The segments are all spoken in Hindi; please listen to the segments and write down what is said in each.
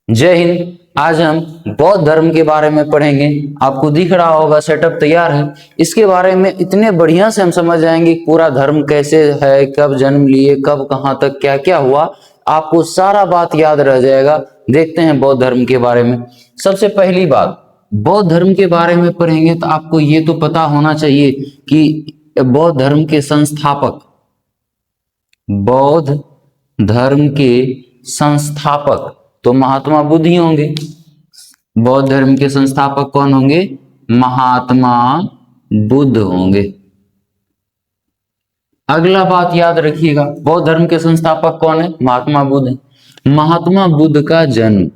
जय हिंद। आज हम बौद्ध धर्म के बारे में पढ़ेंगे। आपको दिख रहा होगा सेटअप तैयार है। इसके बारे में इतने बढ़िया से हम समझ जाएंगे पूरा धर्म कैसे है, कब जन्म लिए, कब कहां तक क्या क्या हुआ, आपको सारा बात याद रह जाएगा। देखते हैं बौद्ध धर्म के बारे में। सबसे पहली बात, बौद्ध धर्म के बारे में पढ़ेंगे तो आपको ये तो पता होना चाहिए कि बौद्ध धर्म के संस्थापक, बौद्ध धर्म के संस्थापक तो महात्मा बुद्ध ही होंगे। बौद्ध धर्म के संस्थापक कौन होंगे? महात्मा बुद्ध होंगे। अगला बात याद रखिएगा, बौद्ध धर्म के संस्थापक कौन है? महात्मा बुद्ध। महात्मा बुद्ध का जन्म,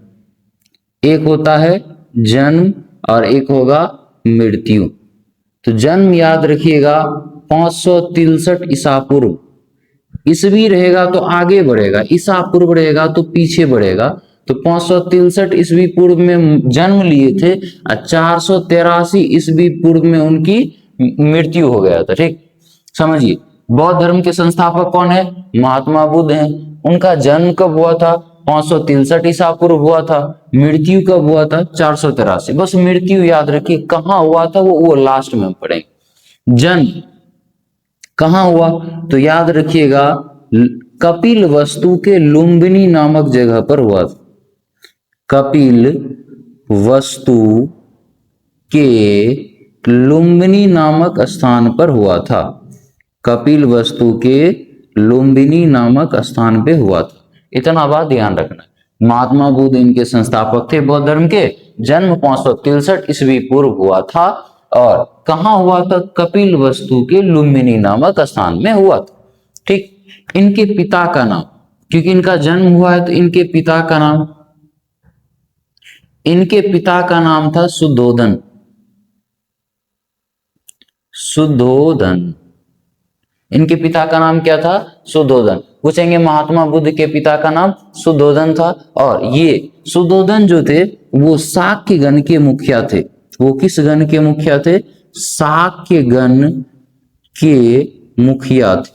एक होता है जन्म और एक होगा मृत्यु। तो जन्म याद रखिएगा 563 ईसा पूर्व। ईसवी रहेगा तो आगे बढ़ेगा, ईसा पूर्व रहेगा तो पीछे बढ़ेगा। तो 563 ईस्वी पूर्व में जन्म लिए थे और 483 ईस्वी पूर्व में उनकी मृत्यु हो गया था। ठीक समझिए, बौद्ध धर्म के संस्थापक कौन है? महात्मा बुद्ध हैं। उनका जन्म कब हुआ था? 563 ईसा पूर्व हुआ था। मृत्यु कब हुआ था? 483। बस मृत्यु याद रखिए, कहाँ हुआ था वो लास्ट में हम पढ़ेंगे। जन्म कहाँ हुआ तो याद रखिएगा, कपिल वस्तु के लुम्बिनी नामक जगह पर हुआ था। कपिल वस्तु के लुम्बिनी नामक स्थान पर हुआ था। कपिल वस्तु के लुम्बिनी नामक स्थान पे हुआ था। इतना बात ध्यान रखना। महात्मा बुद्ध इनके संस्थापक थे बौद्ध धर्म के। जन्म 563 ईस्वी पूर्व हुआ था और कहाँ हुआ था? कपिल वस्तु के लुम्बिनी नामक स्थान में हुआ था। ठीक, इनके पिता का नाम, क्योंकि इनका जन्म हुआ है तो इनके पिता का नाम, इनके पिता का नाम था शुद्धोधन। शुद्धोधन, इनके पिता का नाम क्या था? शुद्धोधन। पूछेंगे महात्मा बुद्ध के पिता का नाम शुद्धोधन था। और ये शुद्धोधन जो थे वो शाक्य गण के मुखिया थे। वो किस गण के मुखिया थे? शाक्य गण के मुखिया थे।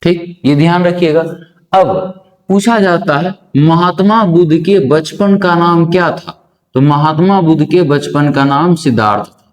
ठीक, ये ध्यान रखिएगा। अब पूछा जाता है महात्मा बुद्ध के बचपन का नाम क्या था? तो महात्मा बुद्ध के बचपन का नाम सिद्धार्थ था।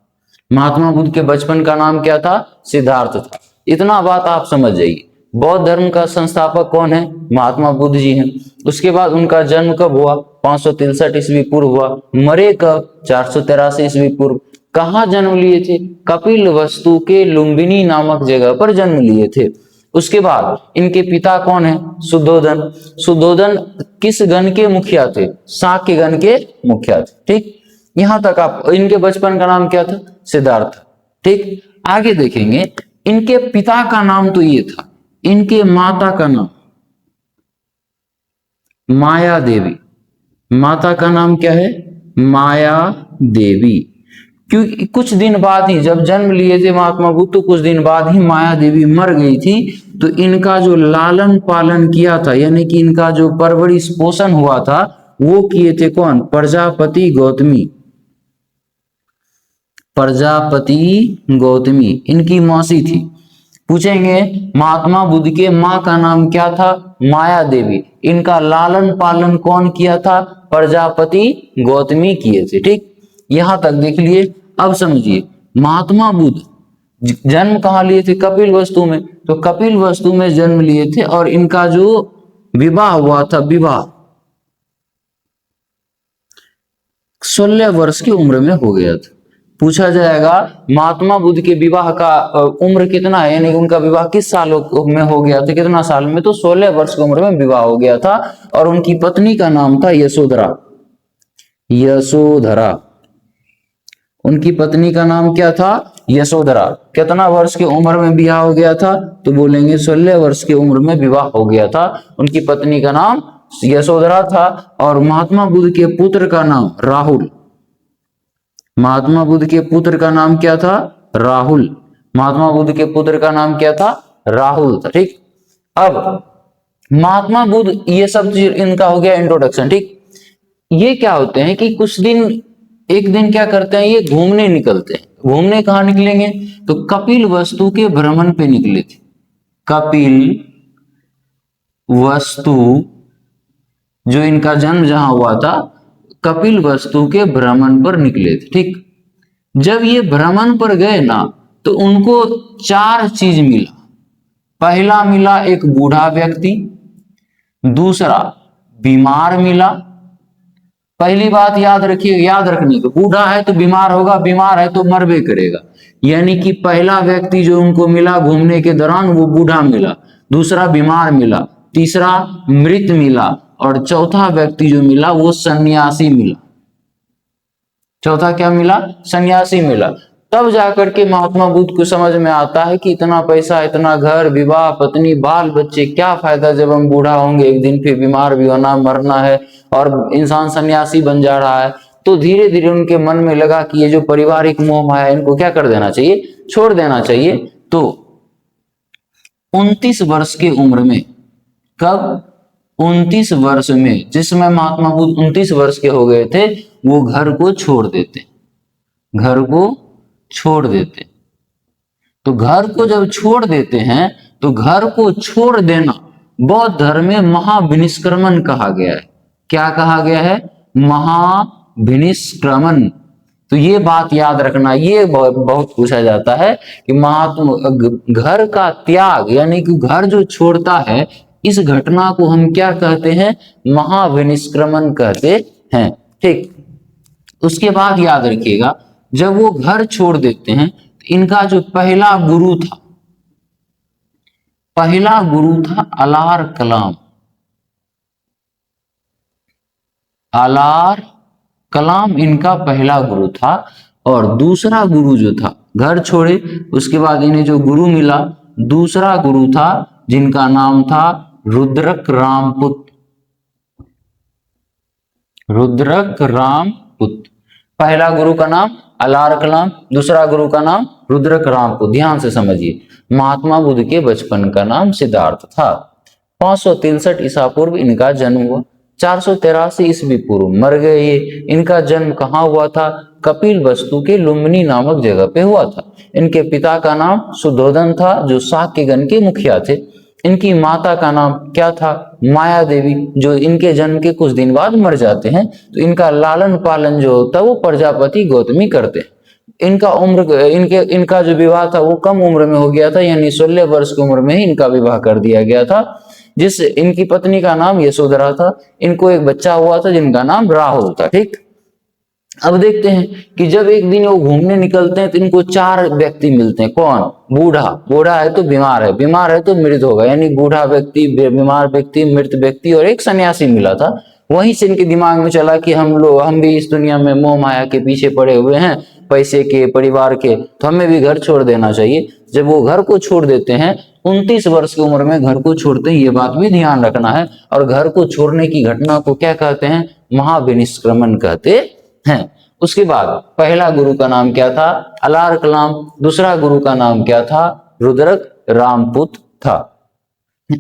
महात्मा बुद्ध के बचपन का नाम क्या था? सिद्धार्थ था। इतना बात आप समझ जाइए। बौद्ध धर्म का संस्थापक कौन है? महात्मा बुद्ध जी हैं। उसके बाद उनका जन्म कब हुआ? 563 ईस्वी पूर्व हुआ। मरे कब? 483 ईस्वी पूर्व। कहाँ जन्म लिए थे? कपिल वस्तु के लुम्बिनी नामक जगह पर जन्म लिए थे। उसके बाद इनके पिता कौन है? शुद्धोधन। शुद्धोधन किस गण के मुखिया थे? शाक्य गण के मुखिया थे। ठीक, यहां तक आप, इनके बचपन का नाम क्या था? सिद्धार्थ। ठीक, आगे देखेंगे, इनके पिता का नाम तो ये था, इनके माता का नाम माया देवी। माता का नाम क्या है? माया देवी। क्योंकि कुछ दिन बाद ही, जब जन्म लिए थे महात्मा बुद्ध तो कुछ दिन बाद ही माया देवी मर गई थी। तो इनका जो लालन पालन किया था, यानी कि इनका जो परवरिश पोषण हुआ था, वो किए थे कौन? प्रजापति गौतमी। प्रजापति गौतमी इनकी मौसी थी। पूछेंगे महात्मा बुद्ध के माँ का नाम क्या था? माया देवी। इनका लालन पालन कौन किया था? प्रजापति गौतमी किए थे। ठीक, यहां तक देख लिए। अब समझिए, महात्मा बुद्ध जन्म कहाँ लिए थे? कपिल वस्तु में। तो कपिल वस्तु में जन्म लिए थे और इनका जो विवाह हुआ था, विवाह 16 वर्ष की उम्र में हो गया था। पूछा जाएगा महात्मा बुद्ध के विवाह का उम्र कितना है, यानी उनका विवाह किस साल में हो गया था, कितना साल में? तो 16 वर्ष की उम्र में विवाह हो गया था। और उनकी पत्नी का नाम था यशोधरा। यशोधरा, उनकी पत्नी का नाम क्या था? यशोधरा। कितना वर्ष की उम्र में विवाह हो गया था? तो बोलेंगे 16 वर्ष की उम्र में विवाह हो गया था। उनकी पत्नी का नाम यशोधरा था। और महात्मा बुद्ध के पुत्र का नाम राहुल। महात्मा बुद्ध के पुत्र का नाम क्या था? राहुल। महात्मा बुद्ध के पुत्र का नाम क्या था? राहुल था। ठीक, अब महात्मा बुद्ध, ये सब चीज इनका हो गया इंट्रोडक्शन। ठीक, ये क्या होते हैं कि कुछ दिन, एक दिन क्या करते हैं, ये घूमने निकलते हैं। घूमने कहाँ निकलेंगे? तो कपिल वस्तु के भ्रमण पे निकले थे। कपिल वस्तु जो इनका जन्म जहां हुआ था, कपिल वस्तु के भ्रमण पर निकले थे। ठीक, जब ये भ्रमण पर गए ना तो उनको 4 चीज मिला। पहला मिला एक बूढ़ा व्यक्ति, दूसरा बीमार मिला। पहली बात याद रखिए, याद रखने को, बूढ़ा है तो बीमार होगा, बीमार है तो मरबे करेगा। यानी कि पहला व्यक्ति जो उनको मिला घूमने के दौरान वो बूढ़ा मिला, दूसरा बीमार मिला, तीसरा मृत मिला, और चौथा व्यक्ति जो मिला वो सन्यासी मिला। चौथा क्या मिला? सन्यासी मिला। तब जाकर के महात्मा बुद्ध को समझ में आता है कि इतना पैसा, इतना घर, विवाह, पत्नी, बाल बच्चे, क्या फायदा जब हम बूढ़ा होंगे एक दिन, फिर बीमार भी होना, मरना है, और इंसान सन्यासी बन जा रहा है। तो धीरे धीरे उनके मन में लगा कि ये जो पारिवारिक मोह माया, इनको क्या कर देना चाहिए? छोड़ देना चाहिए। तो 29 वर्ष की उम्र में, कब? 29 वर्ष में, जिस समय महात्मा बुद्ध 29 वर्ष के हो गए थे, वो घर को छोड़ देते, घर को छोड़ देते। तो घर को जब छोड़ देते हैं तो घर को छोड़ देना बौद्ध धर्म में महाविनिष्क्रमण कहा गया है। क्या कहा गया है? महाविनिष्क्रमण। तो ये बात याद रखना, ये बहुत पूछा जाता है कि महात्मा घर का त्याग, यानी कि घर जो छोड़ता है, इस घटना को हम क्या कहते हैं? महाविनिष्क्रमण कहते हैं। ठीक, उसके बाद याद रखिएगा, जब वो घर छोड़ देते हैं तो इनका जो पहला गुरु था, पहला गुरु था अलार कलाम। अलार कलाम इनका पहला गुरु था। और दूसरा गुरु जो था, घर छोड़े उसके बाद इन्हें जो गुरु मिला, दूसरा गुरु था जिनका नाम था रुद्रक रामपुत। रुद्रक रामपुत। पहला गुरु का नाम अलार कलाम, दूसरा गुरु का नाम रुद्रक रामपुत। ध्यान से समझिए, महात्मा बुद्ध के बचपन का नाम सिद्धार्थ था। 563 ईसा पूर्व इनका जन्म हुआ। 483 ईस्वी पूर्व मर गए ये। इनका जन्म कहाँ हुआ था? कपिल वस्तु के लुम्बिनी नामक जगह पे हुआ था। इनके पिता का नाम सुधोधन था, जो शाक्यगण के मुखिया थे। इनकी माता का नाम क्या था? माया देवी, जो इनके जन्म के कुछ दिन बाद मर जाते हैं। तो इनका लालन पालन जो होता है वो प्रजापति गौतमी करते हैं। इनका जो विवाह था वो कम उम्र में हो गया था, यानी 16 वर्ष की उम्र में ही इनका विवाह कर दिया गया था। इनकी पत्नी का नाम यशोधरा था। इनको एक बच्चा हुआ था जिनका नाम राहुल था। ठीक, अब देखते हैं कि जब एक दिन वो घूमने निकलते हैं तो इनको 4 व्यक्ति मिलते हैं। कौन? बूढ़ा, बूढ़ा है तो बीमार है, बीमार है तो मृत होगा, यानी बूढ़ा व्यक्ति, बीमार व्यक्ति, मृत व्यक्ति, और एक सन्यासी मिला था। वहीं से इनके दिमाग में चला कि हम भी इस दुनिया में मोह माया के पीछे पड़े हुए हैं, पैसे के, परिवार के, तो हमें भी घर छोड़ देना चाहिए। जब वो घर को छोड़ देते हैं, 29 वर्ष की उम्र में घर को छोड़ते हैं, ये बात भी ध्यान रखना है। और घर को छोड़ने की घटना को क्या कहते हैं? महाविनिष्क्रमण कहते हैं। उसके बाद पहला गुरु का नाम क्या था? अलार कलाम। दूसरा गुरु का नाम क्या था? रुद्रक रामपुत था।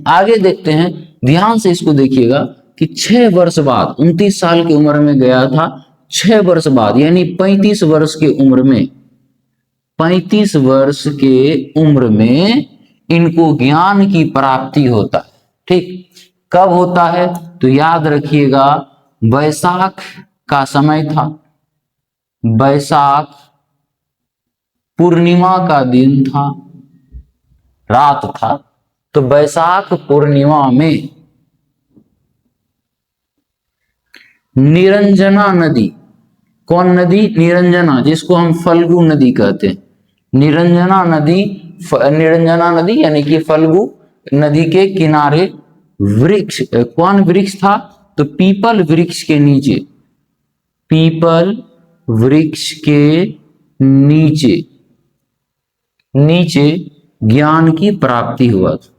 आगे देखते हैं, ध्यान से इसको देखिएगा कि 6 वर्ष बाद, 29 साल की उम्र में गया था, 6 वर्ष बाद यानी 35 वर्ष की उम्र में, 35 वर्ष के उम्र में इनको ज्ञान की प्राप्ति होता है। ठीक, कब होता है? तो याद रखिएगा, वैशाख का समय था। वैशाख पूर्णिमा का दिन था, रात था। तो वैशाख पूर्णिमा में निरंजना नदी, कौन नदी? निरंजना, जिसको हम फल्गु नदी कहते हैं। निरंजना नदी यानी कि फल्गु नदी के किनारे वृक्ष, कौन वृक्ष था? तो पीपल वृक्ष के नीचे, पीपल वृक्ष के नीचे ज्ञान की प्राप्ति हुआ था।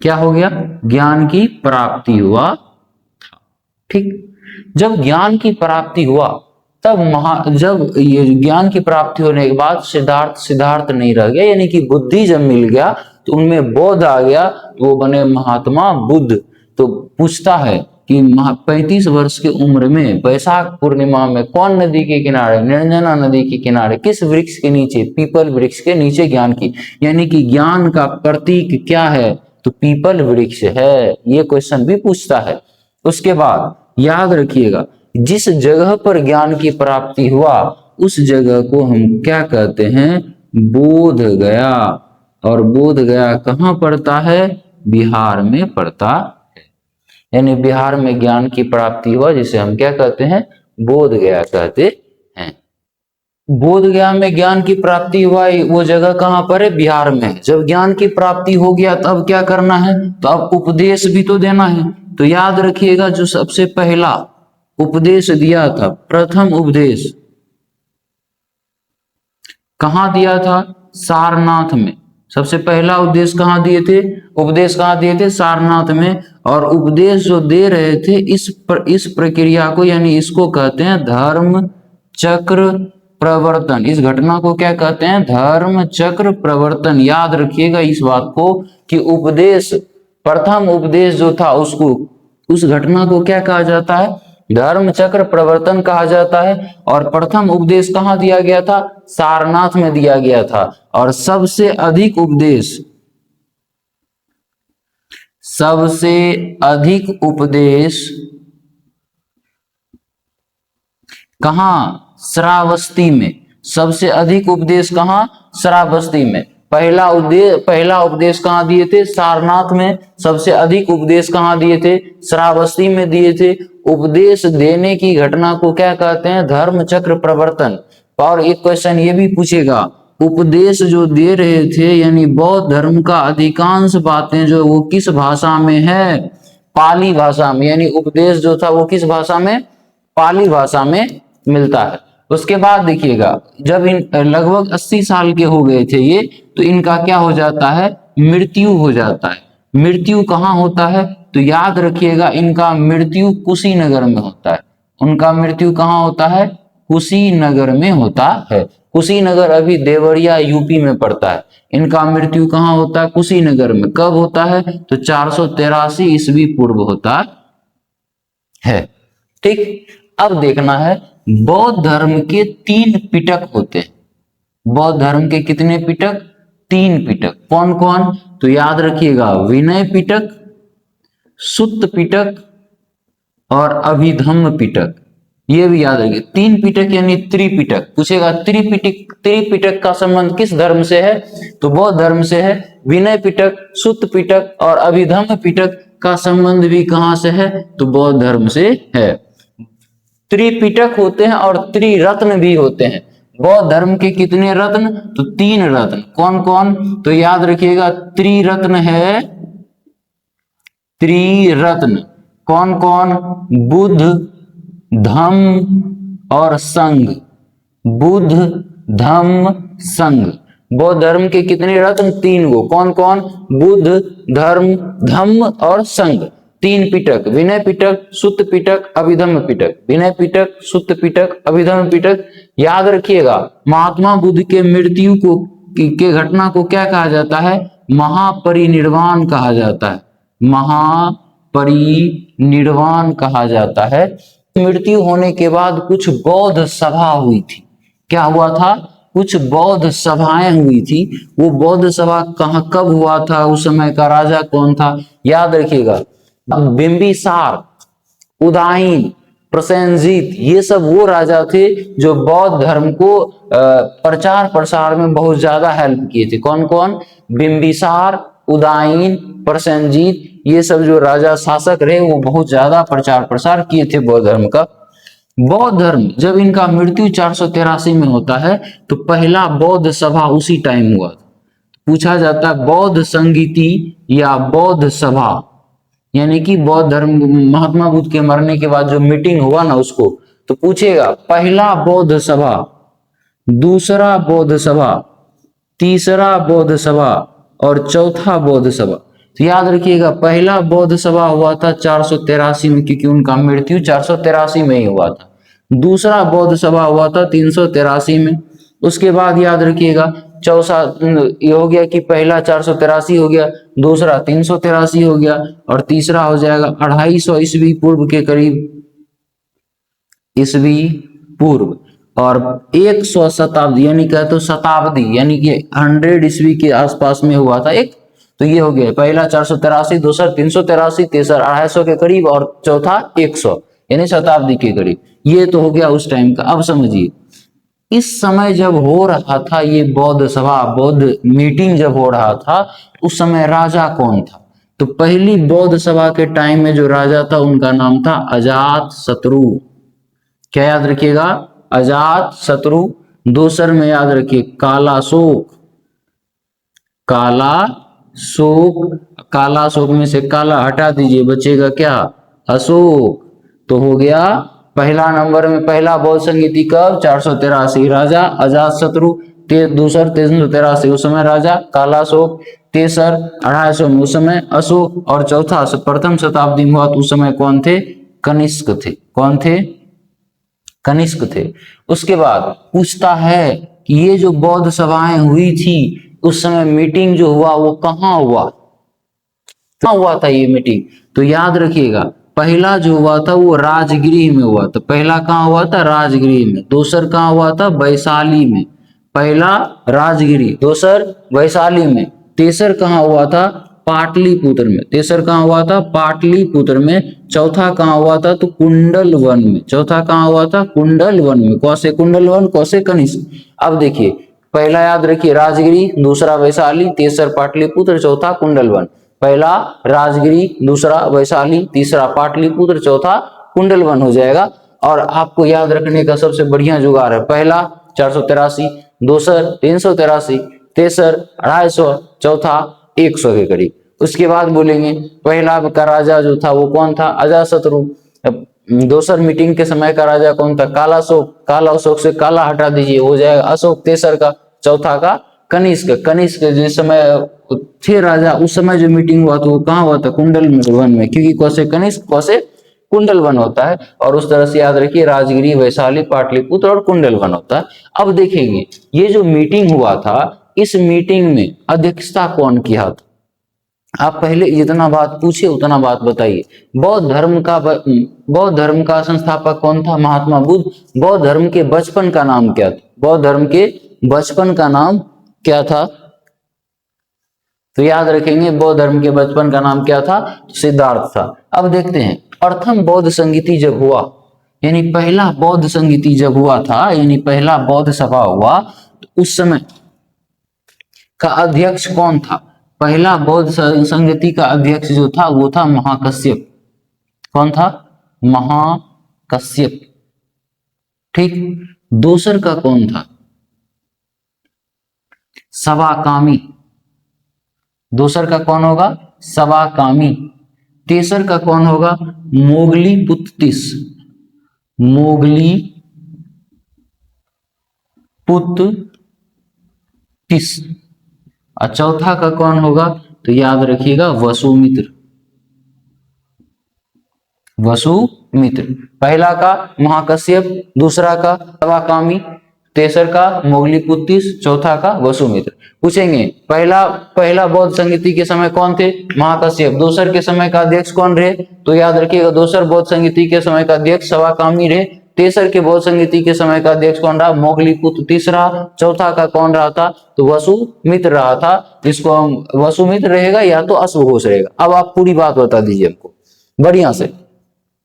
क्या हो गया? ज्ञान की प्राप्ति हुआ था। ठीक, जब ज्ञान की प्राप्ति हुआ तब जब ये ज्ञान की प्राप्ति होने के बाद सिद्धार्थ नहीं रह गया, यानी कि बुद्धि जब मिल गया तो उनमें बोध आ गया, तो वो बने महात्मा बुद्ध। तो पूछता है कि 35 वर्ष की उम्र में वैशाख पूर्णिमा में कौन नदी के किनारे? निरंजना नदी के किनारे, किस वृक्ष के नीचे? पीपल वृक्ष के नीचे ज्ञान की, यानी कि ज्ञान का प्रतीक क्या है? तो पीपल वृक्ष है, ये क्वेश्चन भी पूछता है। उसके बाद याद रखिएगा, जिस जगह पर ज्ञान की प्राप्ति हुआ उस जगह को हम क्या कहते हैं, बोध गया। और बोध गया कहाँ पड़ता है, बिहार में पड़ता है। यानी बिहार में ज्ञान की प्राप्ति हुआ जिसे हम क्या कहते हैं, बोध गया कहते हैं। बोध गया में ज्ञान की प्राप्ति हुआ, वो जगह कहां पर है, बिहार में। जब ज्ञान की प्राप्ति हो गया तो अब क्या करना है, तो अब उपदेश भी तो देना है। तो याद रखिएगा, जो सबसे पहला उपदेश दिया था, प्रथम उपदेश कहां दिया था, सारनाथ में। सबसे पहला उपदेश कहां दिए थे, उपदेश कहां दिए थे, सारनाथ में। और उपदेश जो दे रहे थे इस प्रक्रिया को, यानी इसको कहते हैं धर्म चक्र प्रवर्तन। इस घटना को क्या कहते हैं, धर्म चक्र प्रवर्तन। याद रखिएगा इस बात को कि उपदेश, प्रथम उपदेश जो था उसको, उस घटना को क्या कहा जाता है, धर्म चक्र प्रवर्तन कहा जाता है। और प्रथम उपदेश कहां दिया गया था, सारनाथ में दिया गया था। और सबसे अधिक उपदेश कहां, श्रावस्ती में। सबसे अधिक उपदेश कहां, श्रावस्ती में। पहला उपदेश कहां दिए थे, सारनाथ में। सबसे अधिक उपदेश कहां दिए थे, श्रावस्ती में दिए थे। उपदेश देने की घटना को क्या कहते हैं, धर्म चक्र प्रवर्तन। और एक क्वेश्चन ये भी पूछेगा, उपदेश जो दे रहे थे यानी बौद्ध धर्म का अधिकांश बातें जो वो किस भाषा में है, पाली भाषा में। यानी उपदेश जो था वो किस भाषा में, पाली भाषा में मिलता है। उसके बाद देखिएगा, जब इन लगभग 80 साल के हो गए थे ये, तो इनका क्या हो जाता है, मृत्यु हो जाता है। मृत्यु कहाँ होता है, तो याद रखिएगा इनका मृत्यु कुशीनगर में होता है। उनका मृत्यु कहाँ होता है, कुशीनगर में होता है। कुशीनगर अभी देवरिया यूपी में पड़ता है। इनका मृत्यु कहाँ होता है, कुशीनगर में। कब होता है, तो 483 ईस्वी पूर्व होता है। ठीक, अब देखना है, बौद्ध धर्म के 3 पिटक होते हैं। बौद्ध धर्म के कितने पिटक, 3 पिटक। कौन कौन, तो याद रखिएगा, विनय पिटक, सुत्त पिटक और अभिधम्म पिटक। ये भी याद रखिए, 3 पिटक यानी त्रिपिटक। पूछेगा त्रिपिटक का संबंध किस धर्म से है, तो बौद्ध धर्म से है। विनय पिटक, सुत्त पिटक और अभिधम्म पिटक का संबंध भी कहां से है, तो बौद्ध धर्म से है। त्रिपिटक होते हैं और त्रिरत्न भी होते हैं। बौद्ध धर्म के कितने रत्न, तो 3 रत्न। कौन कौन, तो याद रखिएगा, त्रिरत्न है, त्रिरत्न। कौन कौन, बुद्ध, धम्म और संघ। बुद्ध, धम्म, संघ। बौद्ध धर्म के कितने रत्न, 3 गो। कौन कौन, बुद्ध, धर्म, धम्म और संघ। 3 पिटक, विनय पिटक, सुत्त पिटक, अभिधम्म पिटक। विनय पिटक, सुत्त पिटक, अभिधम्म पिटक। याद रखिएगा, महात्मा बुद्ध के मृत्यु को के घटना को क्या कहा जाता है, महापरिनिर्वाण कहा जाता है। महापरिनिर्वाण कहा जाता है। मृत्यु होने के बाद कुछ बौद्ध सभा हुई थी। क्या हुआ था, कुछ बौद्ध सभाएं हुई थी। वो बौद्ध सभा कहाँ, कब हुआ था, उस समय का राजा कौन था, याद रखिएगा, बिंबिसार, उदयन, प्रसेनजीत, ये सब वो राजा थे जो बौद्ध धर्म को प्रचार प्रसार में बहुत ज्यादा हेल्प किए थे। कौन कौन, बिंबिसार, उदयन, प्रसेनजीत, ये सब जो राजा शासक रहे वो बहुत ज्यादा प्रचार प्रसार किए थे बौद्ध धर्म का। बौद्ध धर्म जब इनका मृत्यु 483 में होता है तो पहला बौद्ध सभा उसी टाइम हुआ। पूछा जाता है बौद्ध संगीति या बौद्ध सभा, यानी कि बौद्ध धर्म, महात्मा बुद्ध के मरने के बाद जो मीटिंग हुआ ना उसको, तो पूछेगा पहला बौद्ध सभा, दूसरा बौद्ध सभा, तीसरा बौद्ध सभा और चौथा बौद्ध सभा। तो याद रखिएगा, पहला बौद्ध सभा हुआ था 483 में, क्योंकि उनका मृत्यु 483 में ही हुआ था। दूसरा बौद्ध सभा हुआ था 383 में। उसके बाद याद रखिएगा, चौथा ये हो गया कि पहला 483 हो गया, दूसरा 383 हो गया और तीसरा हो जाएगा 250 ईस्वी पूर्व के करीब, ईस्वी पूर्व। और 100 शताब्दी यानी क्या, तो शताब्दी यानी कि 100 ईस्वी के आसपास में हुआ था एक। तो ये हो गया पहला 483, दूसरा 383, तीसरा 250 के करीब और चौथा 100, यानी शताब्दी के करीब। ये तो हो गया उस टाइम का। अब समझिए इस समय जब हो रहा था ये बौद्ध सभा, बौद्ध मीटिंग जब हो रहा था, उस समय राजा कौन था? तो पहली बौद्ध सभा के टाइम में जो राजा था उनका नाम था अजात शत्रु। क्या याद रखिएगा? अजात शत्रु। दूसर में याद रखिए कालाशोक। कालाशोक, कालाशोक में से काला हटा दीजिए, बचेगा क्या? अशोक। तो हो गया पहला नंबर में पहला बौद्ध संगीति कब? 483 राजा अजात शत्रु। दूसर 383 उस समय राजा कालाशोक। तेसर 250 में उस समय अशोक। और चौथा प्रथम शताब्दी में हुआ तो उस समय कौन थे? कनिष्क थे। कौन थे? कनिष्क थे। उसके बाद पूछता है कि ये जो बौद्ध सभाएं हुई थी उस समय मीटिंग जो हुआ वो कहाँ हुआ? कहाँ हुआ था ये मीटिंग? तो याद रखिएगा पहला जो हुआ था वो राजगृह में हुआ था। पहला कहाँ हुआ था? राजगृह में। दूसर कहाँ हुआ था? वैशाली में। पहला राजगृह, दूसर वैशाली में। तीसर कहाँ हुआ था? पाटलिपुत्र में। तीसर कहाँ हुआ था? पाटलिपुत्र में। चौथा कहाँ हुआ था? तो कुंडल वन में। चौथा कहाँ हुआ था? कुंडल वन में। कौसे कुंडल वन, कौसे कनिष्क। अब देखिए पहला याद रखिए राजगिरी, दूसरा वैशाली, तीसरा पाटलिपुत्र, चौथा कुंडल वन। पहला राजगिरी, दूसरा वैशाली, तीसरा पाटलिपुत्र, चौथा कुंडल वन हो जाएगा। और आपको याद रखने का सबसे बढ़िया जुगाड़ है पहला 483, दूसर 383, तेसर 250, चौथा 100 के करीब। उसके बाद बोलेंगे पहला का राजा जो था वो कौन था? अजातशत्रु। दूसर मीटिंग के समय का राजा कौन था? कालाशोक। कालाशोक से काला हटा दीजिए, हो जाएगा अशोक। तेसर का, चौथा का कनिष्क। कनिष्क जिस समय थे राजा उस समय जो मीटिंग हुआ तो वो कहाँ हुआ था? कुंडल वन में, क्योंकि कौसे कनिष्क, कौसे कुंडल वन होता है। और उस तरह से याद रखिए राजगिरी, वैशाली, पाटलिपुत्र और कुंडल वन होता है। अब देखेंगे ये जो मीटिंग हुआ था इस मीटिंग में अध्यक्षता कौन किया था? आप पहले जितना बात पूछे उतना बात बताइए। बौद्ध धर्म का संस्थापक कौन था? महात्मा बुद्ध। बौद्ध धर्म के बचपन का नाम क्या था? बौद्ध धर्म के बचपन का नाम क्या था? तो याद रखेंगे बौद्ध धर्म के बचपन का नाम क्या था? सिद्धार्थ था। अब देखते हैं प्रथम बौद्ध संगीति जब हुआ, यानी पहला बौद्ध संगीति जब हुआ था, यानी पहला बौद्ध सभा हुआ, तो उस समय का अध्यक्ष कौन था? पहला बौद्ध संगीति का अध्यक्ष जो था वो था महाकश्यप। कौन था? महाकश्यप। ठीक। दूसर का कौन था? सवाकामी। दूसर का कौन होगा? सवाकामी। तीसर का कौन होगा? मोगली पुत्तिस। मोगली पुत्तिस। और चौथा का कौन होगा? तो याद रखिएगा वसुमित्र। वसुमित्र। पहला का महाकश्यप, दूसरा का सवाकामी, तेसर का मोगलीपुत्तिस, चौथा का वसुमित्र। पूछेंगे पहला बौद्ध संगीति के समय कौन थे? महाकश्यप। दूसर के समय का अध्यक्ष कौन रहे? तो याद रखिएगा दूसर बौद्ध संगीति के समय का अध्यक्ष सवाकामी रहे। तेसर के बौद्ध संगीति के समय का अध्यक्ष कौन रहा? मोगलीपुत्र। तीसरा, चौथा का कौन रहा था? तो वसुमित्र रहा था। जिसको हम वसुमित्र रहेगा या तो अश्वघोष रहेगा। अब आप पूरी बात बता दीजिए हमको बढ़िया से।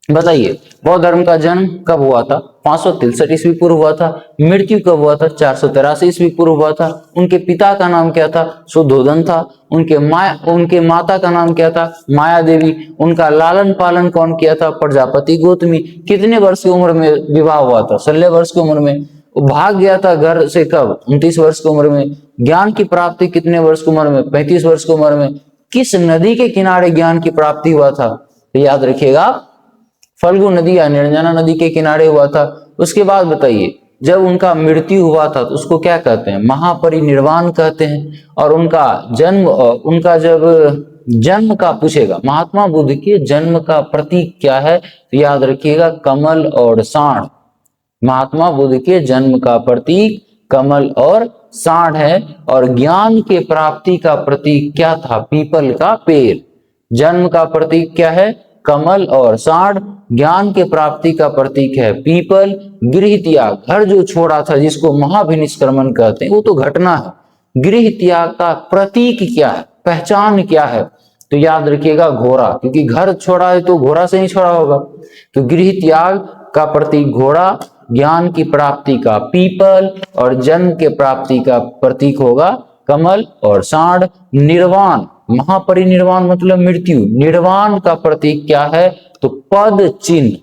बताइए बौद्ध धर्म का जन्म कब हुआ था? 563 ईस्वी पूर्व हुआ था। मृत्यु कब हुआ था? 483 ईस्वी पूर्व हुआ था। उनके पिता का नाम क्या था? शुद्धोदन था। उनके माता का नाम क्या था? माया देवी। उनका लालन पालन कौन किया था? प्रजापति गौतमी। कितने वर्ष की उम्र में विवाह हुआ था? 16 वर्ष की उम्र में। भाग गया था घर से कब? 29 वर्ष की उम्र में। ज्ञान की प्राप्ति कितने वर्ष की उम्र में? 35 वर्ष की उम्र में। किस नदी के किनारे ज्ञान की प्राप्ति हुआ था? तो याद रखिएगा फल्गु नदी या निर्जना नदी के किनारे हुआ था। उसके बाद बताइए जब उनका मृत्यु हुआ था तो उसको क्या कहते हैं? महापरिनिर्वाण कहते हैं। और उनका जब जन्म का पूछेगा, महात्मा बुद्ध के जन्म का प्रतीक क्या है? तो याद रखिएगा कमल और साढ़। महात्मा बुद्ध के जन्म का प्रतीक कमल और साढ़ है। और ज्ञान के प्राप्ति का प्रतीक क्या था? पीपल का पेड़। जन्म का प्रतीक क्या है? कमल और साढ़। ज्ञान के प्राप्ति का प्रतीक है पीपल। गृह त्याग, घर जो छोड़ा था जिसको महाभिनिष्क्रमण कहते हैं वो तो घटना है। गृह त्याग का प्रतीक क्या है? पहचान क्या है? तो याद रखिएगा घोड़ा, क्योंकि घर छोड़ा है तो घोड़ा से ही छोड़ा होगा। तो गृह त्याग का प्रतीक घोड़ा, ज्ञान की प्राप्ति का पीपल और जन्म के प्राप्ति का प्रतीक होगा कमल और सांड। निर्वाण, महापरिनिर्वाण मतलब मृत्यु, निर्वाण का प्रतीक क्या है? तो पद चिन्ह,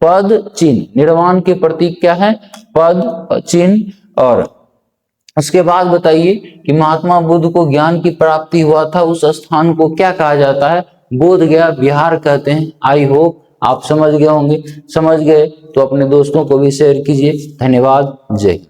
पद चिन्ह। निर्वाण के प्रतीक क्या है? पद चिन्ह। और उसके बाद बताइए कि महात्मा बुद्ध को ज्ञान की प्राप्ति हुआ था, उस स्थान को क्या कहा जाता है? बोध गया विहार कहते हैं। आई होप आप समझ गए होंगे। समझ गए तो अपने दोस्तों को भी शेयर कीजिए। धन्यवाद। जय हिंद।